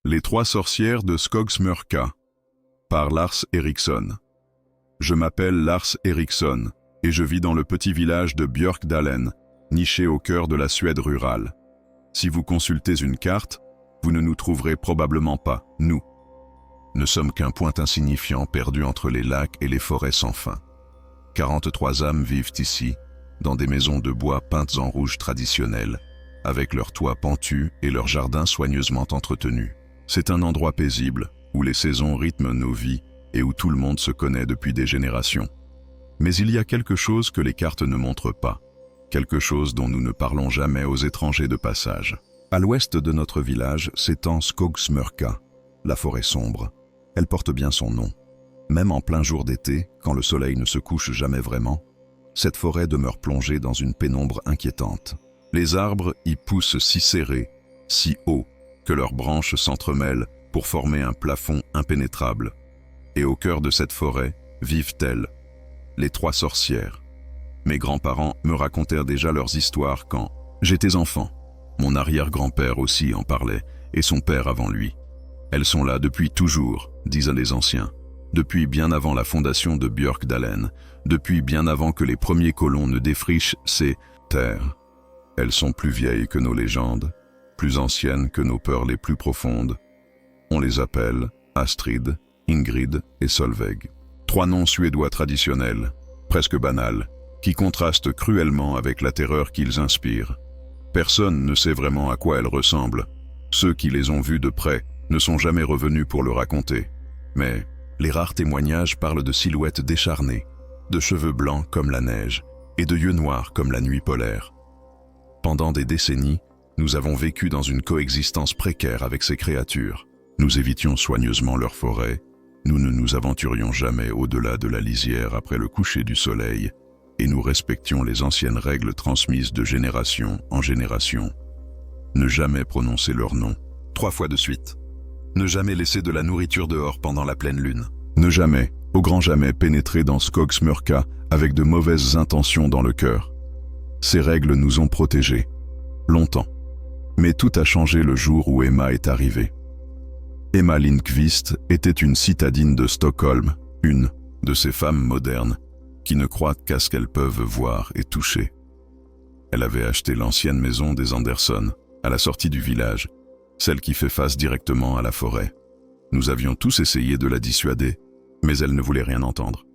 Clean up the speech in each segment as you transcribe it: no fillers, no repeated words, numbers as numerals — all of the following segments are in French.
Les trois sorcières de Skogsmörka, par Lars Eriksson. Je m'appelle Lars Eriksson et je vis dans le petit village de Björkdalen, niché au cœur de la Suède rurale. Si vous consultez une carte, vous ne nous trouverez probablement pas, nous. Ne sommes qu'un point insignifiant perdu entre les lacs et les forêts sans fin. 43 âmes vivent ici, dans des maisons de bois peintes en rouge traditionnelles, avec leurs toits pentus et leurs jardins soigneusement entretenus. C'est un endroit paisible, où les saisons rythment nos vies et où tout le monde se connaît depuis des générations. Mais il y a quelque chose que les cartes ne montrent pas, quelque chose dont nous ne parlons jamais aux étrangers de passage. À l'ouest de notre village s'étend Skogsmörka, la forêt sombre. Elle porte bien son nom. Même en plein jour d'été, quand le soleil ne se couche jamais vraiment, cette forêt demeure plongée dans une pénombre inquiétante. Les arbres y poussent si serrés, si hauts, que leurs branches s'entremêlent pour former un plafond impénétrable. Et au cœur de cette forêt vivent-elles, les trois sorcières. Mes grands-parents me racontèrent déjà leurs histoires quand j'étais enfant. Mon arrière-grand-père aussi en parlait, et son père avant lui. Elles sont là depuis toujours, disent les anciens. Depuis bien avant la fondation de Björkdalen, depuis bien avant que les premiers colons ne défrichent ces terres. Elles sont plus vieilles que nos légendes, plus anciennes que nos peurs les plus profondes. On les appelle Astrid, Ingrid et Solveig. Trois noms suédois traditionnels, presque banals, qui contrastent cruellement avec la terreur qu'ils inspirent. Personne ne sait vraiment à quoi elles ressemblent. Ceux qui les ont vues de près ne sont jamais revenus pour le raconter. Mais les rares témoignages parlent de silhouettes décharnées, de cheveux blancs comme la neige et de yeux noirs comme la nuit polaire. Pendant des décennies, nous avons vécu dans une coexistence précaire avec ces créatures. Nous évitions soigneusement leurs forêts, nous ne nous aventurions jamais au-delà de la lisière après le coucher du soleil, et nous respections les anciennes règles transmises de génération en génération. Ne jamais prononcer leur nom 3 fois de suite. Ne jamais laisser de la nourriture dehors pendant la pleine lune. Ne jamais, au grand jamais, pénétrer dans Skogsmörka avec de mauvaises intentions dans le cœur. Ces règles nous ont protégés, longtemps. Mais tout a changé le jour où Emma est arrivée. Emma Lindqvist était une citadine de Stockholm, une de ces femmes modernes qui ne croient qu'à ce qu'elles peuvent voir et toucher. Elle avait acheté l'ancienne maison des Anderson, à la sortie du village, celle qui fait face directement à la forêt. Nous avions tous essayé de la dissuader, mais elle ne voulait rien entendre.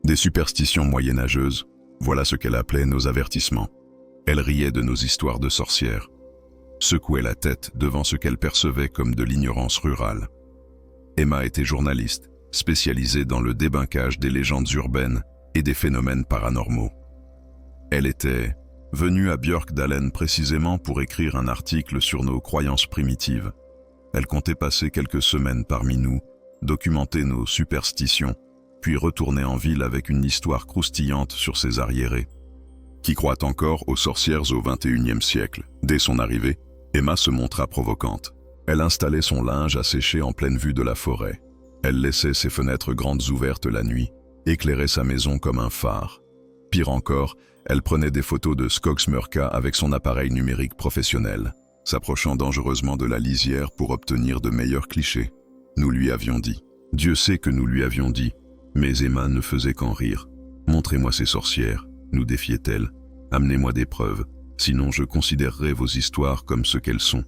Des superstitions moyenâgeuses, voilà ce qu'elle appelait nos avertissements. Elle riait de nos histoires de sorcières, secouait la tête devant ce qu'elle percevait comme de l'ignorance rurale. Emma était journaliste, spécialisée dans le débunkage des légendes urbaines et des phénomènes paranormaux. Elle était venue à Björkdalen précisément pour écrire un article sur nos croyances primitives. Elle comptait passer quelques semaines parmi nous, documenter nos superstitions, puis retourner en ville avec une histoire croustillante sur ses arriérés. Qui croit encore aux sorcières au XXIe siècle? Dès son arrivée, Emma se montra provocante. Elle installait son linge à sécher en pleine vue de la forêt. Elle laissait ses fenêtres grandes ouvertes la nuit, éclairait sa maison comme un phare. Pire encore, elle prenait des photos de Skogsmörka avec son appareil numérique professionnel, s'approchant dangereusement de la lisière pour obtenir de meilleurs clichés. Nous lui avions dit. Dieu sait que nous lui avions dit, mais Emma ne faisait qu'en rire. « Montrez-moi ces sorcières », nous défiait-elle. « Amenez-moi des preuves, sinon je considérerai vos histoires comme ce qu'elles sont.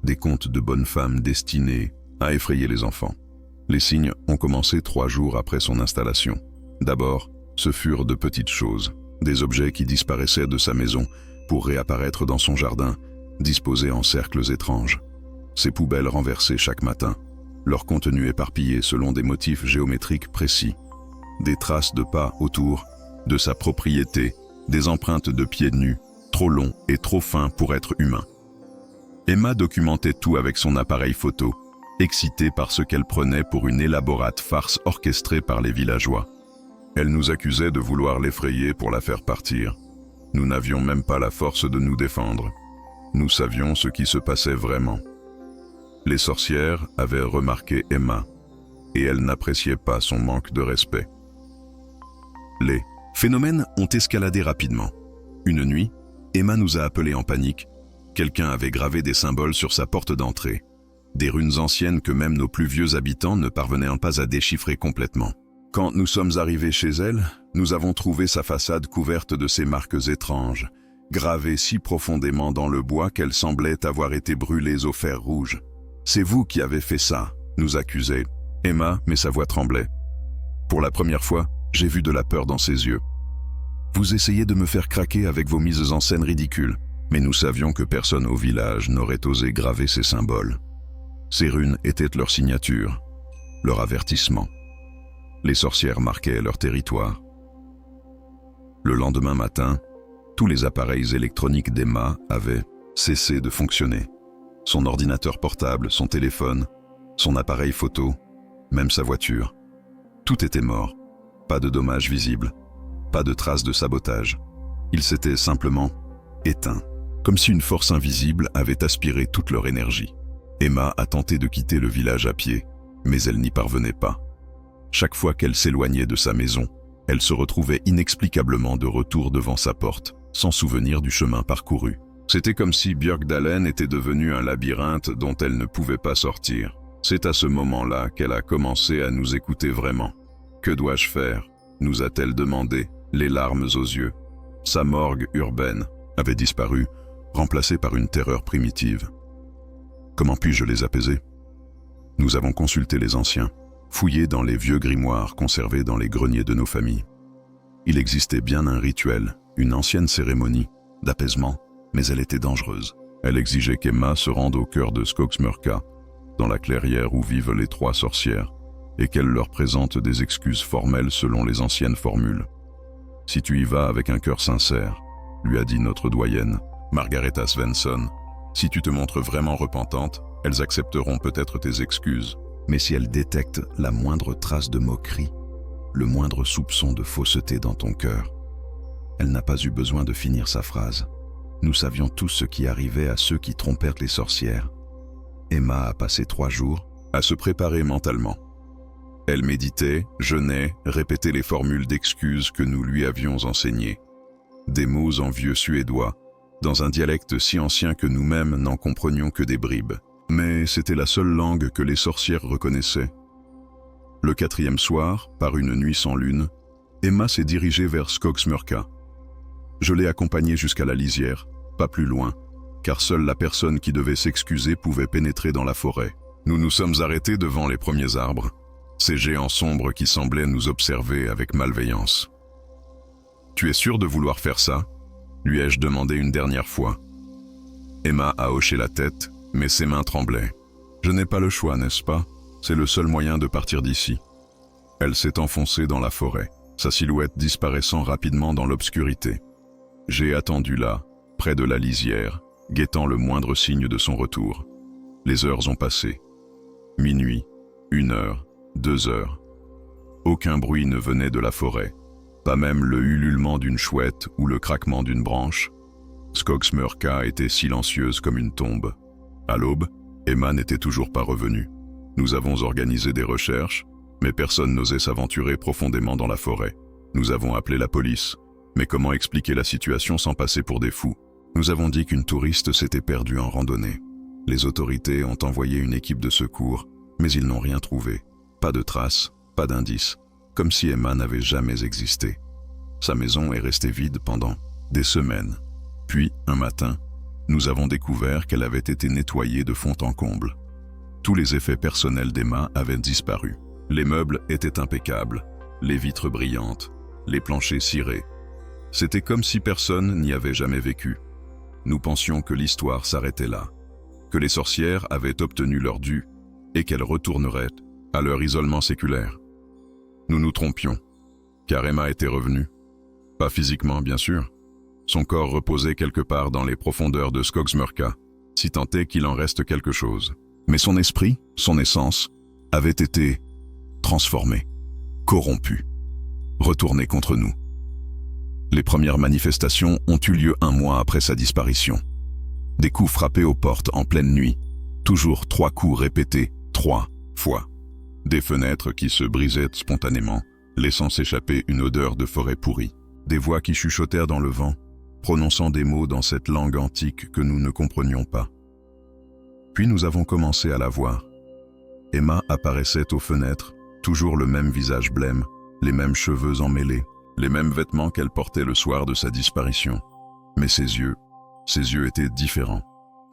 Des contes de bonnes femmes destinés à effrayer les enfants. » Les signes ont commencé 3 jours après son installation. D'abord, ce furent de petites choses, des objets qui disparaissaient de sa maison pour réapparaître dans son jardin, disposés en cercles étranges. Ses poubelles renversées chaque matin, leur contenu éparpillé selon des motifs géométriques précis. Des traces de pas autour de sa propriété, des empreintes de pieds nus, trop longs et trop fins pour être humains. Emma documentait tout avec son appareil photo, excitée par ce qu'elle prenait pour une élaborate farce orchestrée par les villageois. Elle nous accusait de vouloir l'effrayer pour la faire partir. Nous n'avions même pas la force de nous défendre. Nous savions ce qui se passait vraiment. Les sorcières avaient remarqué Emma, et elles n'appréciaient pas son manque de respect. Les phénomènes ont escaladé rapidement. Une nuit, Emma nous a appelés en panique. Quelqu'un avait gravé des symboles sur sa porte d'entrée. des runes anciennes que même nos plus vieux habitants ne parvenaient pas à déchiffrer complètement. Quand nous sommes arrivés chez elle, nous avons trouvé sa façade couverte de ces marques étranges, gravées si profondément dans le bois qu'elles semblaient avoir été brûlées au fer rouge. « C'est vous qui avez fait ça », nous accusait Emma, mais sa voix tremblait. Pour la première fois, j'ai vu de la peur dans ses yeux. « Vous essayez de me faire craquer avec vos mises en scène ridicules, mais nous savions que personne au village n'aurait osé graver ces symboles. Ces runes étaient leur signature, leur avertissement. Les sorcières marquaient leur territoire. Le lendemain matin, tous les appareils électroniques d'Emma avaient cessé de fonctionner. Son ordinateur portable, son téléphone, son appareil photo, même sa voiture. Tout était mort. Pas de dommages visibles, pas de traces de sabotage. Il s'était simplement éteint, comme si une force invisible avait aspiré toute leur énergie. Emma a tenté de quitter le village à pied, mais elle n'y parvenait pas. Chaque fois qu'elle s'éloignait de sa maison, elle se retrouvait inexplicablement de retour devant sa porte, sans souvenir du chemin parcouru. C'était comme si Björkdalen était devenu un labyrinthe dont elle ne pouvait pas sortir. C'est à ce moment-là qu'elle a commencé à nous écouter vraiment. « Que dois-je faire ?» nous a-t-elle demandé, les larmes aux yeux. Sa morgue urbaine avait disparu, remplacée par une terreur primitive. Comment puis-je les apaiser? Nous avons consulté les anciens, fouillé dans les vieux grimoires conservés dans les greniers de nos familles. Il existait bien un rituel, une ancienne cérémonie d'apaisement, mais elle était dangereuse. Elle exigeait qu'Emma se rende au cœur de Skogsmörka, dans la clairière où vivent les 3 sorcières, et qu'elle leur présente des excuses formelles selon les anciennes formules. « Si tu y vas avec un cœur sincère, » lui a dit notre doyenne, Margareta Svensson, « si tu te montres vraiment repentante, elles accepteront peut-être tes excuses. Mais si elles détectent la moindre trace de moquerie, le moindre soupçon de fausseté dans ton cœur. » Elle n'a pas eu besoin de finir sa phrase. Nous savions tous ce qui arrivait à ceux qui trompèrent les sorcières. Emma a passé 3 jours à se préparer mentalement. Elle méditait, jeûnait, répétait les formules d'excuses que nous lui avions enseignées. Des mots en vieux suédois, dans un dialecte si ancien que nous-mêmes n'en comprenions que des bribes. Mais c'était la seule langue que les sorcières reconnaissaient. Le 4e soir, par une nuit sans lune, Emma s'est dirigée vers Skogsmörka. Je l'ai accompagnée jusqu'à la lisière, pas plus loin, car seule la personne qui devait s'excuser pouvait pénétrer dans la forêt. Nous nous sommes arrêtés devant les premiers arbres, ces géants sombres qui semblaient nous observer avec malveillance. « Tu es sûr de vouloir faire ça ?» lui ai-je demandé une dernière fois. Emma a hoché la tête, mais ses mains tremblaient. « Je n'ai pas le choix, n'est-ce pas? C'est le seul moyen de partir d'ici. » Elle s'est enfoncée dans la forêt, sa silhouette disparaissant rapidement dans l'obscurité. J'ai attendu là, près de la lisière, guettant le moindre signe de son retour. Les heures ont passé. Minuit, 1 heure, 2 heures. Aucun bruit ne venait de la forêt, pas même le ululement d'une chouette ou le craquement d'une branche. Skogsmörka était silencieuse comme une tombe. À l'aube, Emma n'était toujours pas revenue. Nous avons organisé des recherches, mais personne n'osait s'aventurer profondément dans la forêt. Nous avons appelé la police, mais comment expliquer la situation sans passer pour des fous? Nous avons dit qu'une touriste s'était perdue en randonnée. Les autorités ont envoyé une équipe de secours, mais ils n'ont rien trouvé. Pas de traces, pas d'indices, comme si Emma n'avait jamais existé. Sa maison est restée vide pendant des semaines. Puis, un matin, nous avons découvert qu'elle avait été nettoyée de fond en comble. Tous les effets personnels d'Emma avaient disparu. Les meubles étaient impeccables, les vitres brillantes, les planchers cirés. C'était comme si personne n'y avait jamais vécu. Nous pensions que l'histoire s'arrêtait là, que les sorcières avaient obtenu leur dû et qu'elles retourneraient à leur isolement séculaire. Nous nous trompions, car Emma était revenue. Pas physiquement, bien sûr. Son corps reposait quelque part dans les profondeurs de Skogsmörka, si tant est qu'il en reste quelque chose. Mais son esprit, son essence, avait été transformé, corrompu, retourné contre nous. Les premières manifestations ont eu lieu 1 mois après sa disparition. Des coups frappés aux portes en pleine nuit, toujours 3 coups répétés 3 fois. Des fenêtres qui se brisaient spontanément, laissant s'échapper une odeur de forêt pourrie. Des voix qui chuchotèrent dans le vent, prononçant des mots dans cette langue antique que nous ne comprenions pas. Puis nous avons commencé à la voir. Emma apparaissait aux fenêtres, toujours le même visage blême, les mêmes cheveux emmêlés, les mêmes vêtements qu'elle portait le soir de sa disparition. Mais ses yeux étaient différents,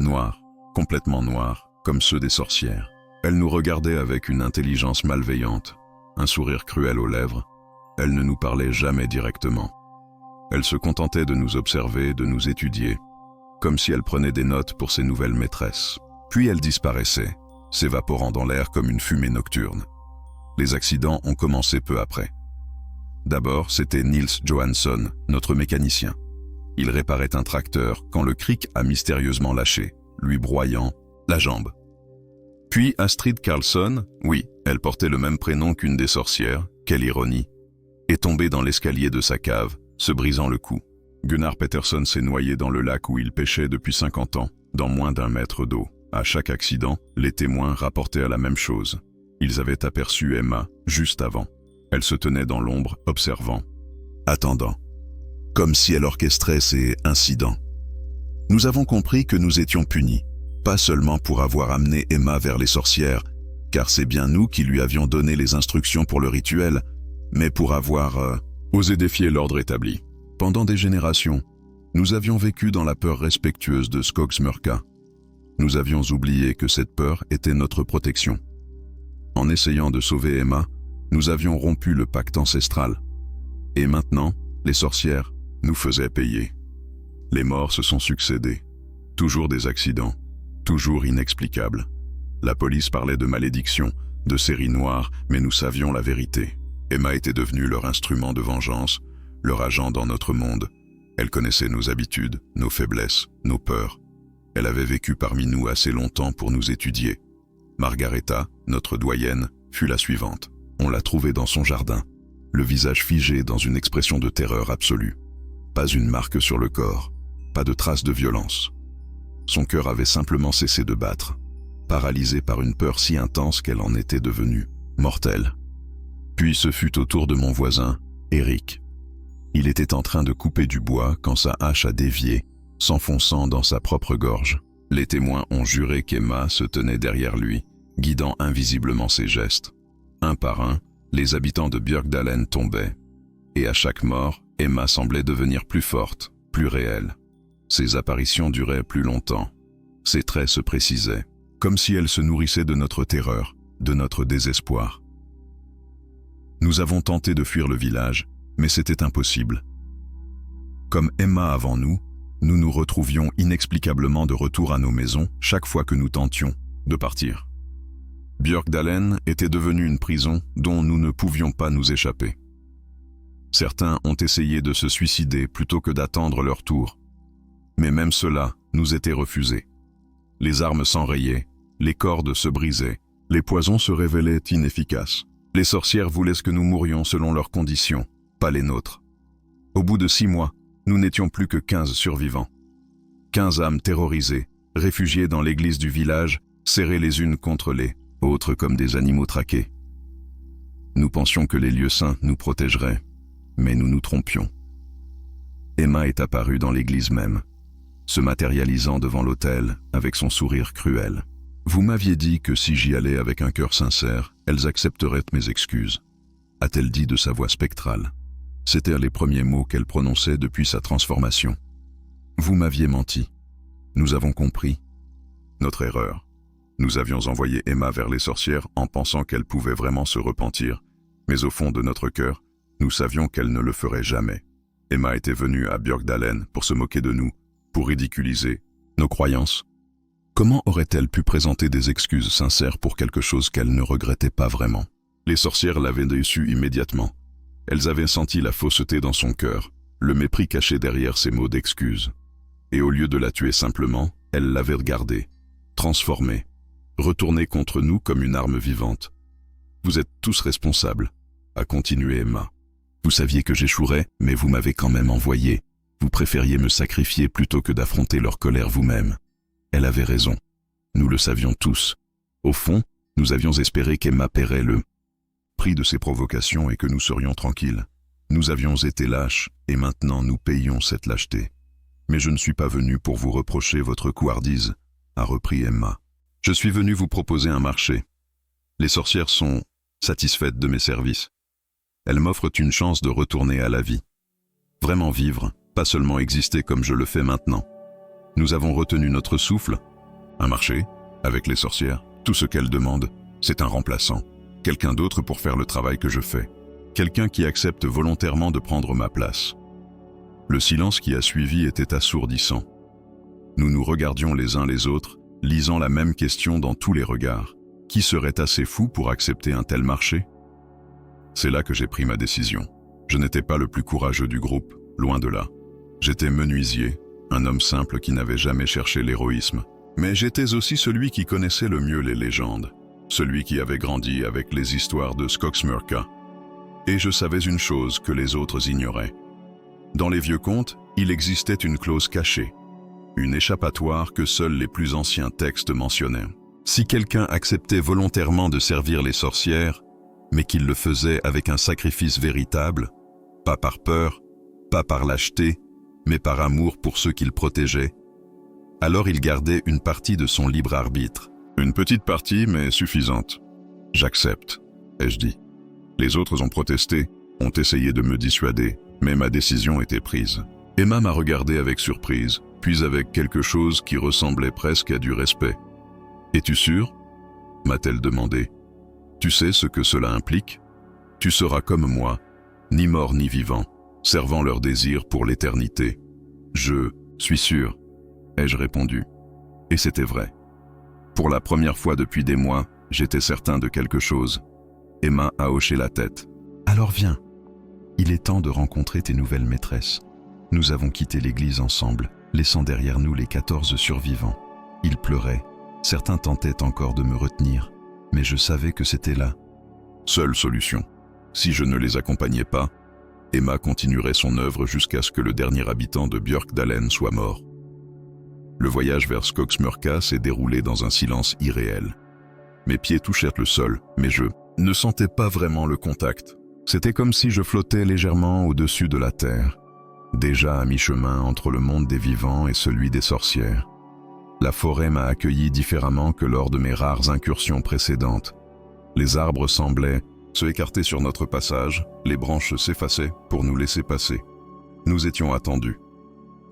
noirs, complètement noirs, comme ceux des sorcières. Elle nous regardait avec une intelligence malveillante, un sourire cruel aux lèvres. Elle ne nous parlait jamais directement. Elle se contentait de nous observer, de nous étudier, comme si elle prenait des notes pour ses nouvelles maîtresses. Puis elle disparaissait, s'évaporant dans l'air comme une fumée nocturne. Les accidents ont commencé peu après. D'abord, c'était Nils Johansson, notre mécanicien. Il réparait un tracteur quand le cric a mystérieusement lâché, lui broyant la jambe. Puis Astrid Carlsson, oui, elle portait le même prénom qu'une des sorcières, quelle ironie, est tombée dans l'escalier de sa cave, se brisant le cou. Gunnar Peterson s'est noyé dans le lac où il pêchait depuis 50 ans, dans moins d'1 mètre d'eau. À chaque accident, les témoins rapportaient à la même chose. Ils avaient aperçu Emma juste avant. Elle se tenait dans l'ombre, observant, attendant, comme si elle orchestrait ces incidents. Nous avons compris que nous étions punis, pas seulement pour avoir amené Emma vers les sorcières, car c'est bien nous qui lui avions donné les instructions pour le rituel, mais pour avoir osé défier l'ordre établi. Pendant des générations, nous avions vécu dans la peur respectueuse de Skogsmörka. Nous avions oublié que cette peur était notre protection. En essayant de sauver Emma, nous avions rompu le pacte ancestral. Et maintenant, les sorcières nous faisaient payer. Les morts se sont succédés. Toujours des accidents, toujours inexplicables. La police parlait de malédiction, de séries noires, mais nous savions la vérité. Emma était devenue leur instrument de vengeance, leur agent dans notre monde. Elle connaissait nos habitudes, nos faiblesses, nos peurs. Elle avait vécu parmi nous assez longtemps pour nous étudier. Margareta, notre doyenne, fut la suivante. On l'a trouvée dans son jardin, le visage figé dans une expression de terreur absolue. Pas une marque sur le corps, pas de trace de violence. Son cœur avait simplement cessé de battre, paralysé par une peur si intense qu'elle en était devenue mortelle. Puis ce fut au tour de mon voisin, Eric. Il était en train de couper du bois quand sa hache a dévié, s'enfonçant dans sa propre gorge. Les témoins ont juré qu'Emma se tenait derrière lui, guidant invisiblement ses gestes. Un par un, les habitants de Björkdalen tombaient. Et à chaque mort, Emma semblait devenir plus forte, plus réelle. Ses apparitions duraient plus longtemps. Ses traits se précisaient, comme si elle se nourrissait de notre terreur, de notre désespoir. Nous avons tenté de fuir le village, mais c'était impossible. Comme Emma avant nous, nous nous retrouvions inexplicablement de retour à nos maisons chaque fois que nous tentions de partir. Björkdalen était devenue une prison dont nous ne pouvions pas nous échapper. Certains ont essayé de se suicider plutôt que d'attendre leur tour. Mais même cela nous était refusé. Les armes s'enrayaient, les cordes se brisaient, les poisons se révélaient inefficaces. Les sorcières voulaient que nous mourions selon leurs conditions, pas les nôtres. Au bout de 6 mois, nous n'étions plus que 15 survivants. 15 âmes terrorisées, réfugiées dans l'église du village, serrées les unes contre les autres comme des animaux traqués. Nous pensions que les lieux saints nous protégeraient, mais nous nous trompions. Emma est apparue dans l'église même, se matérialisant devant l'autel avec son sourire cruel. Vous m'aviez dit que si j'y allais avec un cœur sincère, elles accepteraient mes excuses, a-t-elle dit de sa voix spectrale. C'étaient les premiers mots qu'elle prononçait depuis sa transformation. Vous m'aviez menti. Nous avons compris notre erreur. Nous avions envoyé Emma vers les sorcières en pensant qu'elle pouvait vraiment se repentir, mais au fond de notre cœur, nous savions qu'elle ne le ferait jamais. Emma était venue à Björkdalen pour se moquer de nous, pour ridiculiser nos croyances. Comment aurait-elle pu présenter des excuses sincères pour quelque chose qu'elle ne regrettait pas vraiment? Les sorcières l'avaient déçue immédiatement. Elles avaient senti la fausseté dans son cœur, le mépris caché derrière ses mots d'excuses. Et au lieu de la tuer simplement, elles l'avaient regardée, transformée, retournée contre nous comme une arme vivante. Vous êtes tous responsables, a continué Emma. Vous saviez que j'échouerais, mais vous m'avez quand même envoyé. Vous préfériez me sacrifier plutôt que d'affronter leur colère vous-même. Elle avait raison. Nous le savions tous. Au fond, nous avions espéré qu'Emma paierait le prix de ses provocations et que nous serions tranquilles. Nous avions été lâches et maintenant nous payons cette lâcheté. Mais je ne suis pas venu pour vous reprocher votre couardise, a repris Emma. Je suis venu vous proposer un marché. Les sorcières sont satisfaites de mes services. Elles m'offrent une chance de retourner à la vie. Vraiment vivre, pas seulement exister comme je le fais maintenant. Nous avons retenu notre souffle. Un marché, avec les sorcières, tout ce qu'elles demandent, c'est un remplaçant. Quelqu'un d'autre pour faire le travail que je fais. Quelqu'un qui accepte volontairement de prendre ma place. Le silence qui a suivi était assourdissant. Nous nous regardions les uns les autres, lisant la même question dans tous les regards. Qui serait assez fou pour accepter un tel marché? C'est là que j'ai pris ma décision. Je n'étais pas le plus courageux du groupe, loin de là. J'étais menuisier, un homme simple qui n'avait jamais cherché l'héroïsme. Mais j'étais aussi celui qui connaissait le mieux les légendes, celui qui avait grandi avec les histoires de Skogsmörka. Et je savais une chose que les autres ignoraient. Dans les vieux contes, il existait une clause cachée, une échappatoire que seuls les plus anciens textes mentionnaient. Si quelqu'un acceptait volontairement de servir les sorcières, mais qu'il le faisait avec un sacrifice véritable, pas par peur, pas par lâcheté, mais par amour pour ceux qu'il protégeait, alors il gardait une partie de son libre arbitre. Une petite partie, mais suffisante. J'accepte, ai-je dit. Les autres ont protesté, ont essayé de me dissuader, mais ma décision était prise. Emma m'a regardé avec surprise, puis avec quelque chose qui ressemblait presque à du respect. « Es-tu sûr ?» m'a-t-elle demandé. « Tu sais ce que cela implique ? Tu seras comme moi, ni mort ni vivant, servant leurs désirs pour l'éternité. »« Je suis sûr », ai-je répondu. Et c'était vrai. Pour la première fois depuis des mois, j'étais certain de quelque chose. Emma a hoché la tête. « Alors viens, il est temps de rencontrer tes nouvelles maîtresses. » Nous avons quitté l'église ensemble, laissant derrière nous les 14 survivants. Ils pleuraient. Certains tentaient encore de me retenir, mais je savais que c'était là. Seule solution. Si je ne les accompagnais pas, Emma continuerait son œuvre jusqu'à ce que le dernier habitant de Björkdalen soit mort. Le voyage vers Skogsmörka s'est déroulé dans un silence irréel. Mes pieds touchèrent le sol, mais je ne sentais pas vraiment le contact. C'était comme si je flottais légèrement au-dessus de la terre, déjà à mi-chemin entre le monde des vivants et celui des sorcières. La forêt m'a accueilli différemment que lors de mes rares incursions précédentes. Les arbres semblaient se écarter sur notre passage, les branches s'effaçaient pour nous laisser passer. Nous étions attendus.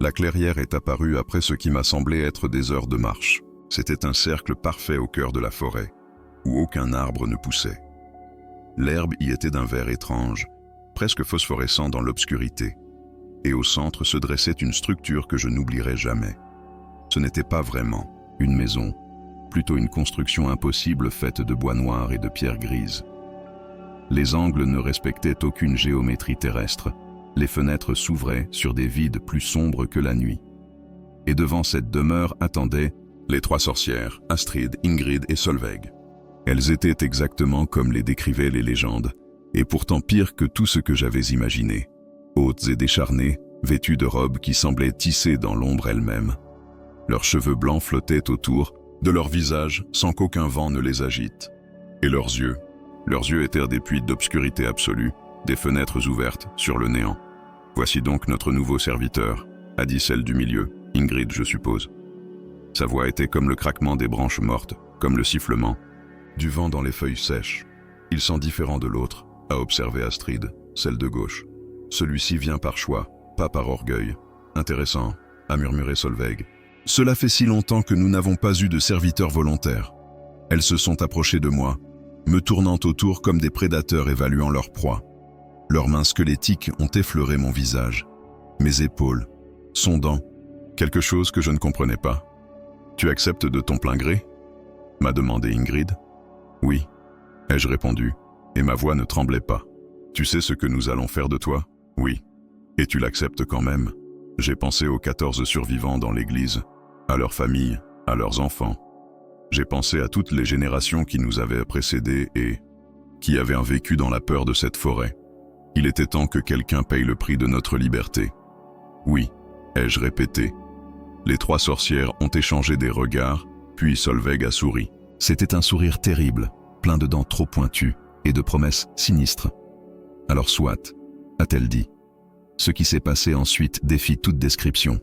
La clairière est apparue après ce qui m'a semblé être des heures de marche. C'était un cercle parfait au cœur de la forêt, où aucun arbre ne poussait. L'herbe y était d'un vert étrange, presque phosphorescent dans l'obscurité, et au centre se dressait une structure que je n'oublierai jamais. Ce n'était pas vraiment une maison, plutôt une construction impossible faite de bois noir et de pierres grises. Les angles ne respectaient aucune géométrie terrestre, les fenêtres s'ouvraient sur des vides plus sombres que la nuit. Et devant cette demeure attendaient les 3 sorcières, Astrid, Ingrid et Solveig. Elles étaient exactement comme les décrivaient les légendes, et pourtant pire que tout ce que j'avais imaginé. Hautes et décharnées, vêtues de robes qui semblaient tissées dans l'ombre elle-même. Leurs cheveux blancs flottaient autour de leurs visages sans qu'aucun vent ne les agite. Et leurs yeux étaient des puits d'obscurité absolue, des fenêtres ouvertes sur le néant. « Voici donc notre nouveau serviteur », a dit celle du milieu, Ingrid je suppose. Sa voix était comme le craquement des branches mortes, comme le sifflement du vent dans les feuilles sèches. « Il sent différent de l'autre », a observé Astrid, celle de gauche. « Celui-ci vient par choix, pas par orgueil. »« Intéressant », a murmuré Solveig. « Cela fait si longtemps que nous n'avons pas eu de serviteurs volontaires. » Elles se sont approchées de moi, me tournant autour comme des prédateurs évaluant leur proie. Leurs mains squelettiques ont effleuré mon visage, mes épaules, sondant quelque chose que je ne comprenais pas. « Tu acceptes de ton plein gré ?» m'a demandé Ingrid. « Oui », ai-je répondu, et ma voix ne tremblait pas. « Tu sais ce que nous allons faire de toi ? Oui. Et tu l'acceptes quand même ?» J'ai pensé aux 14 survivants dans l'église, à leurs familles, à leurs enfants. J'ai pensé à toutes les générations qui nous avaient précédés et qui avaient un vécu dans la peur de cette forêt. Il était temps que quelqu'un paye le prix de notre liberté. Oui, ai-je répété. Les 3 sorcières ont échangé des regards, puis Solveig a souri. C'était un sourire terrible, plein de dents trop pointues et de promesses sinistres. « Alors soit », a-t-elle dit. Ce qui s'est passé ensuite défie toute description.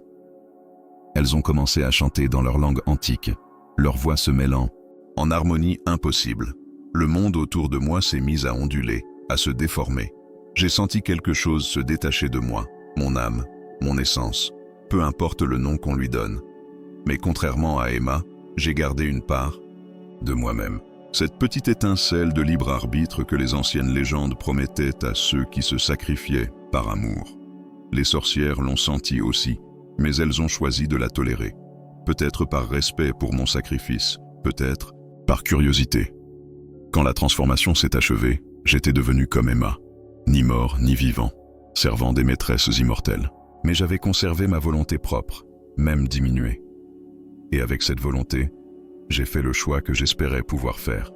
Elles ont commencé à chanter dans leur langue antique, leurs voix se mêlant en harmonie impossible. Le monde autour de moi s'est mis à onduler, à se déformer. J'ai senti quelque chose se détacher de moi, mon âme, mon essence, peu importe le nom qu'on lui donne. Mais contrairement à Emma, j'ai gardé une part de moi-même. Cette petite étincelle de libre arbitre que les anciennes légendes promettaient à ceux qui se sacrifiaient par amour. Les sorcières l'ont senti aussi, mais elles ont choisi de la tolérer. Peut-être par respect pour mon sacrifice, peut-être par curiosité. Quand la transformation s'est achevée, j'étais devenu comme Emma, ni mort ni vivant, servant des maîtresses immortelles. Mais j'avais conservé ma volonté propre, même diminuée. Et avec cette volonté, j'ai fait le choix que j'espérais pouvoir faire.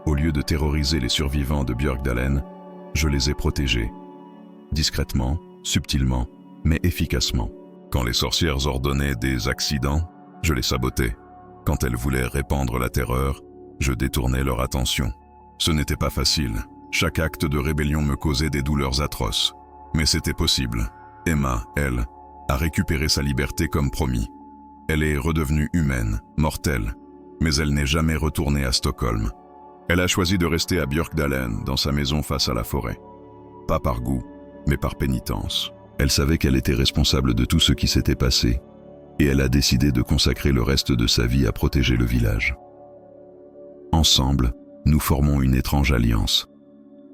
Au lieu de terroriser les survivants de Björkdalen, je les ai protégés. Discrètement, subtilement, mais efficacement. Quand les sorcières ordonnaient des accidents, je les sabotais. Quand elles voulaient répandre la terreur, je détournais leur attention. Ce n'était pas facile. Chaque acte de rébellion me causait des douleurs atroces. Mais c'était possible. Emma, elle, a récupéré sa liberté comme promis. Elle est redevenue humaine, mortelle, mais elle n'est jamais retournée à Stockholm. Elle a choisi de rester à Björkdalen, dans sa maison face à la forêt. Pas par goût, mais par pénitence. Elle savait qu'elle était responsable de tout ce qui s'était passé, et elle a décidé de consacrer le reste de sa vie à protéger le village. Ensemble, nous formons une étrange alliance.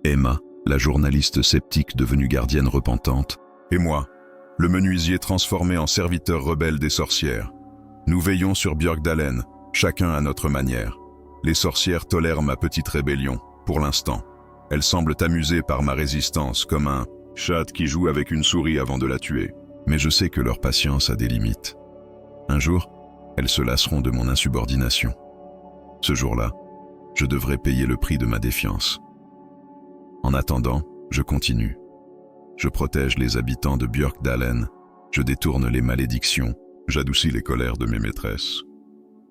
Emma, la journaliste sceptique devenue gardienne repentante, et moi, le menuisier transformé en serviteur rebelle des sorcières. Nous veillons sur Björkdalen, chacun à notre manière. Les sorcières tolèrent ma petite rébellion, pour l'instant. Elles semblent amusées par ma résistance, comme un chat qui joue avec une souris avant de la tuer. Mais je sais que leur patience a des limites. Un jour, elles se lasseront de mon insubordination. Ce jour-là, je devrais payer le prix de ma défiance. En attendant, je continue. Je protège les habitants de Björkdalen, je détourne les malédictions, j'adoucis les colères de mes maîtresses.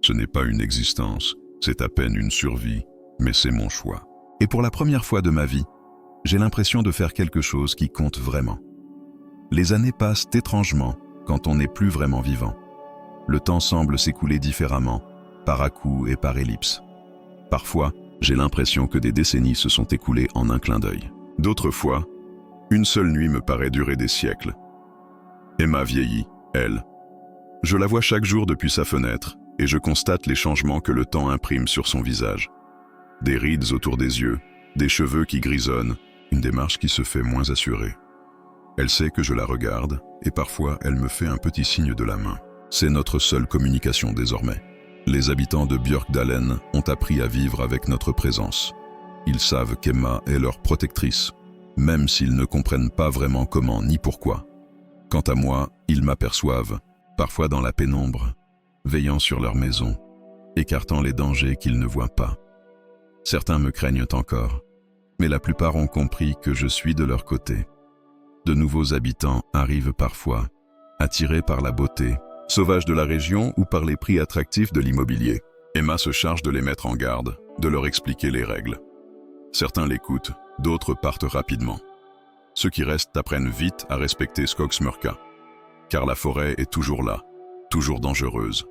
Ce n'est pas une existence, c'est à peine une survie, mais c'est mon choix. Et pour la première fois de ma vie, j'ai l'impression de faire quelque chose qui compte vraiment. Les années passent étrangement quand on n'est plus vraiment vivant. Le temps semble s'écouler différemment, par à-coups et par ellipses. Parfois, j'ai l'impression que des décennies se sont écoulées en un clin d'œil. D'autres fois, une seule nuit me paraît durer des siècles. Emma vieillit, elle. Je la vois chaque jour depuis sa fenêtre, et je constate les changements que le temps imprime sur son visage. Des rides autour des yeux, des cheveux qui grisonnent, une démarche qui se fait moins assurée. Elle sait que je la regarde, et parfois elle me fait un petit signe de la main. C'est notre seule communication désormais. Les habitants de Björkdalen ont appris à vivre avec notre présence. Ils savent qu'Emma est leur protectrice, même s'ils ne comprennent pas vraiment comment ni pourquoi. Quant à moi, ils m'aperçoivent, parfois dans la pénombre, veillant sur leur maison, écartant les dangers qu'ils ne voient pas. Certains me craignent encore, mais la plupart ont compris que je suis de leur côté. De nouveaux habitants arrivent parfois, attirés par la beauté sauvage de la région ou par les prix attractifs de l'immobilier. Emma se charge de les mettre en garde, de leur expliquer les règles. Certains l'écoutent, d'autres partent rapidement. Ceux qui restent apprennent vite à respecter Skogsmörka, car la forêt est toujours là, toujours dangereuse.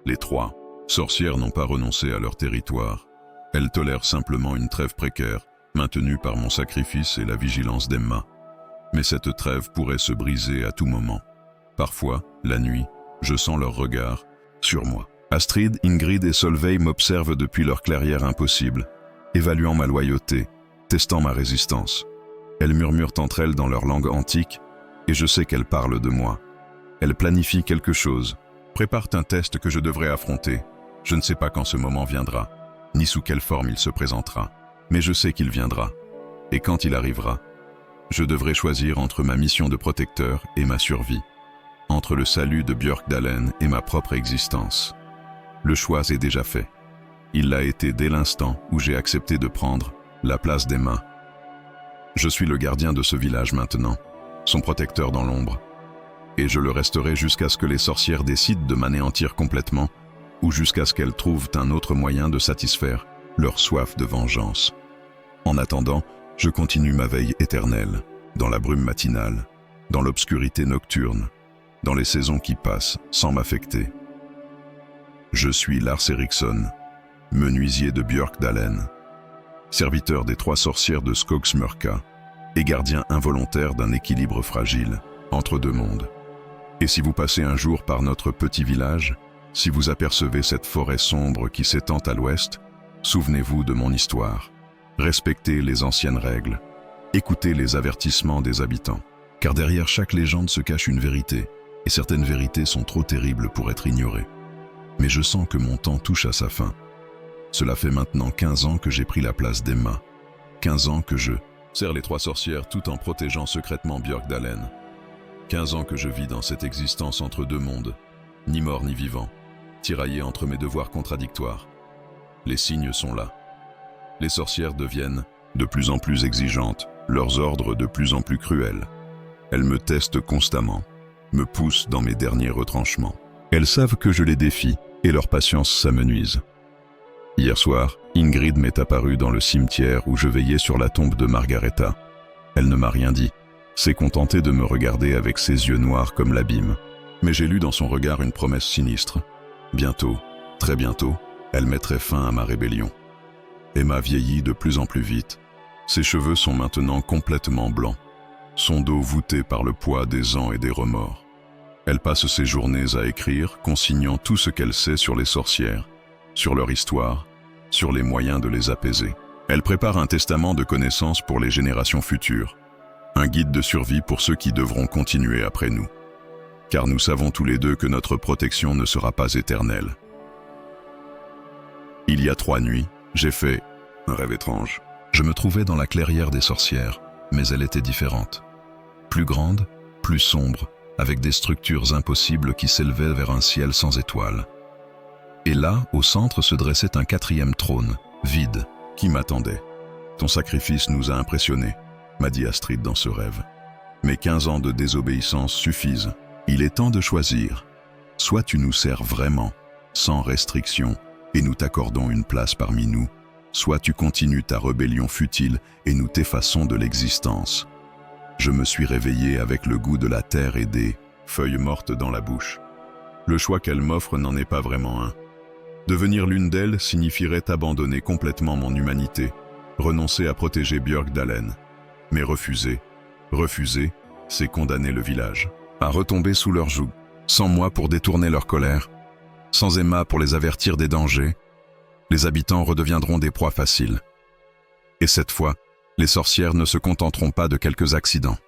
Les trois sorcières n'ont pas renoncé à leur territoire. Elles tolèrent simplement une trêve précaire, maintenue par mon sacrifice et la vigilance d'Emma. Mais cette trêve pourrait se briser à tout moment. Parfois, la nuit, je sens leur regard sur moi. Astrid, Ingrid et Solveig m'observent depuis leur clairière impossible, évaluant ma loyauté, testant ma résistance. Elles murmurent entre elles dans leur langue antique, et je sais qu'elles parlent de moi. Elles planifient quelque chose, préparent un test que je devrais affronter. Je ne sais pas quand ce moment viendra, ni sous quelle forme il se présentera, mais je sais qu'il viendra. Et quand il arrivera, je devrai choisir entre ma mission de protecteur et ma survie, entre le salut de Björkdalen et ma propre existence. Le choix est déjà fait. Il l'a été dès l'instant où j'ai accepté de prendre la place d'Emma. Je suis le gardien de ce village maintenant, son protecteur dans l'ombre, et je le resterai jusqu'à ce que les sorcières décident de m'anéantir complètement ou jusqu'à ce qu'elles trouvent un autre moyen de satisfaire leur soif de vengeance. En attendant, je continue ma veille éternelle, dans la brume matinale, dans l'obscurité nocturne, dans les saisons qui passent sans m'affecter. Je suis Lars Eriksson, menuisier de Björkdalen, serviteur des 3 sorcières de Skogsmörka et gardien involontaire d'un équilibre fragile entre 2 mondes. Et si vous passez un jour par notre petit village, si vous apercevez cette forêt sombre qui s'étend à l'ouest, souvenez-vous de mon histoire. Respectez les anciennes règles. Écoutez les avertissements des habitants. Car derrière chaque légende se cache une vérité, et certaines vérités sont trop terribles pour être ignorées. Mais je sens que mon temps touche à sa fin. Cela fait maintenant 15 ans que j'ai pris la place d'Emma. 15 ans que je sers les 3 sorcières tout en protégeant secrètement Björkdalen. 15 ans que je vis dans cette existence entre 2 mondes, ni mort ni vivant, tiraillé entre mes devoirs contradictoires. Les signes sont là. Les sorcières deviennent de plus en plus exigeantes, leurs ordres de plus en plus cruels. Elles me testent constamment, me poussent dans mes derniers retranchements. Elles savent que je les défie et leur patience s'amenuise. Hier soir, Ingrid m'est apparue dans le cimetière où je veillais sur la tombe de Margareta. Elle ne m'a rien dit, s'est contentée de me regarder avec ses yeux noirs comme l'abîme. Mais j'ai lu dans son regard une promesse sinistre. Bientôt, très bientôt, elle mettrait fin à ma rébellion. Emma vieillit de plus en plus vite. Ses cheveux sont maintenant complètement blancs. Son dos voûté par le poids des ans et des remords. Elle passe ses journées à écrire, consignant tout ce qu'elle sait sur les sorcières, sur leur histoire, sur les moyens de les apaiser. Elle prépare un testament de connaissances pour les générations futures, un guide de survie pour ceux qui devront continuer après nous. Car nous savons tous les deux que notre protection ne sera pas éternelle. Il y a 3 nuits, j'ai fait un rêve étrange. Je me trouvais dans la clairière des sorcières, mais elle était différente. Plus grande, plus sombre, avec des structures impossibles qui s'élevaient vers un ciel sans étoiles. Et là, au centre, se dressait un 4e trône, vide, qui m'attendait. « Ton sacrifice nous a impressionnés », m'a dit Astrid dans ce rêve. « Mais 15 ans de désobéissance suffisent. Il est temps de choisir. Soit tu nous sers vraiment, sans restriction, et nous t'accordons une place parmi nous, soit tu continues ta rébellion futile et nous t'effaçons de l'existence. » Je me suis réveillé avec le goût de la terre et des feuilles mortes dans la bouche. Le choix qu'elle m'offre n'en est pas vraiment un. Devenir l'une d'elles signifierait abandonner complètement mon humanité, renoncer à protéger Björkdalen. Mais refuser, c'est condamner le village à retomber sous leur joug, sans moi pour détourner leur colère, sans Emma pour les avertir des dangers. Les habitants redeviendront des proies faciles. Et cette fois, les sorcières ne se contenteront pas de quelques accidents.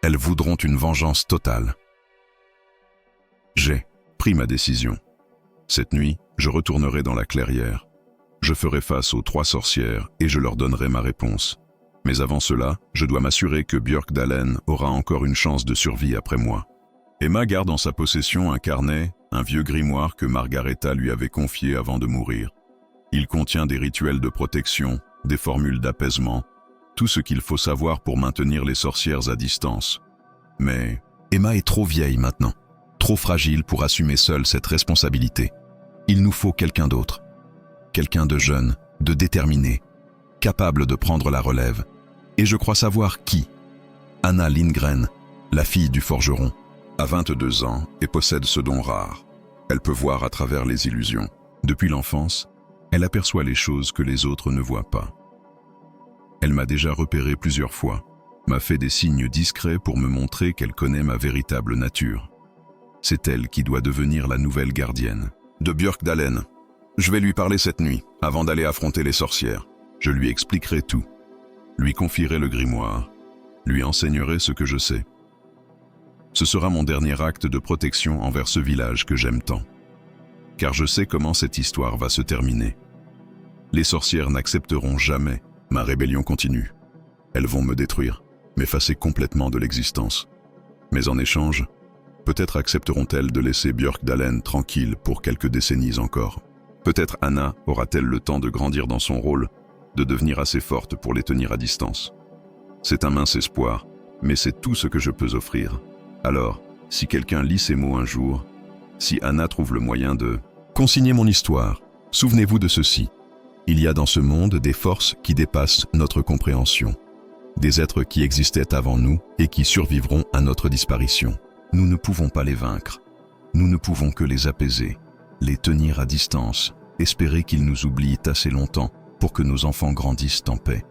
Elles voudront une vengeance totale. J'ai pris ma décision. Cette nuit, je retournerai dans la clairière. Je ferai face aux 3 sorcières et je leur donnerai ma réponse. Mais avant cela, je dois m'assurer que Björkdalen aura encore une chance de survie après moi. Emma garde en sa possession un carnet, un vieux grimoire que Margareta lui avait confié avant de mourir. Il contient des rituels de protection, des formules d'apaisement, tout ce qu'il faut savoir pour maintenir les sorcières à distance. Mais Emma est trop vieille maintenant, trop fragile pour assumer seule cette responsabilité. Il nous faut quelqu'un d'autre, quelqu'un de jeune, de déterminé, capable de prendre la relève. Et je crois savoir qui. Anna Lindgren, la fille du forgeron, a 22 ans et possède ce don rare. Elle peut voir à travers les illusions. Depuis l'enfance, elle aperçoit les choses que les autres ne voient pas. Elle m'a déjà repéré plusieurs fois, m'a fait des signes discrets pour me montrer qu'elle connaît ma véritable nature. C'est elle qui doit devenir la nouvelle gardienne de Björkdalen. Je vais lui parler cette nuit, avant d'aller affronter les sorcières. Je lui expliquerai tout, lui confierai le grimoire, lui enseignerai ce que je sais. Ce sera mon dernier acte de protection envers ce village que j'aime tant. Car je sais comment cette histoire va se terminer. Les sorcières n'accepteront jamais ma rébellion continue. Elles vont me détruire, m'effacer complètement de l'existence. Mais en échange, peut-être accepteront-elles de laisser Björkdalen tranquille pour quelques décennies encore. Peut-être Anna aura-t-elle le temps de grandir dans son rôle, de devenir assez forte pour les tenir à distance. C'est un mince espoir, mais c'est tout ce que je peux offrir. Alors, si quelqu'un lit ces mots un jour, si Anna trouve le moyen de consigner mon histoire, souvenez-vous de ceci. Il y a dans ce monde des forces qui dépassent notre compréhension, des êtres qui existaient avant nous et qui survivront à notre disparition. Nous ne pouvons pas les vaincre, nous ne pouvons que les apaiser. les tenir à distance, espérer qu'ils nous oublient assez longtemps pour que nos enfants grandissent en paix.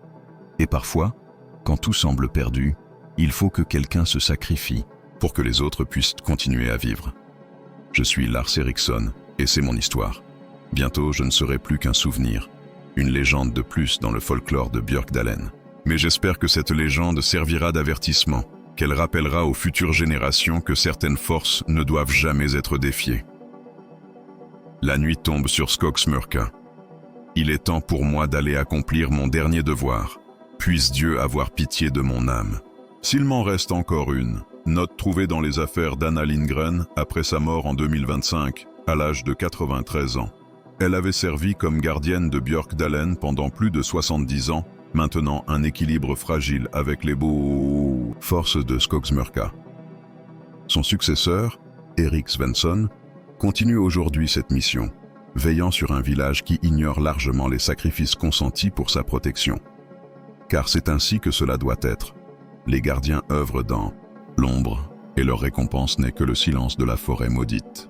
Et parfois, quand tout semble perdu, il faut que quelqu'un se sacrifie pour que les autres puissent continuer à vivre. Je suis Lars Eriksson et c'est mon histoire. Bientôt, je ne serai plus qu'un souvenir, une légende de plus dans le folklore de Björkdalen. Mais j'espère que cette légende servira d'avertissement, qu'elle rappellera aux futures générations que certaines forces ne doivent jamais être défiées. La nuit tombe sur Skogsmörka. Il est temps pour moi d'aller accomplir mon dernier devoir. Puisse Dieu avoir pitié de mon âme. S'il m'en reste encore une, note trouvée dans les affaires d'Anna Lindgren après sa mort en 2025, à l'âge de 93 ans. Elle avait servi comme gardienne de Björkdalen pendant plus de 70 ans, maintenant un équilibre fragile avec les beaux forces de Skogsmörka. Son successeur, Erik Svensson, continue aujourd'hui cette mission, veillant sur un village qui ignore largement les sacrifices consentis pour sa protection. Car c'est ainsi que cela doit être. Les gardiens œuvrent dans l'ombre et leur récompense n'est que le silence de la forêt maudite.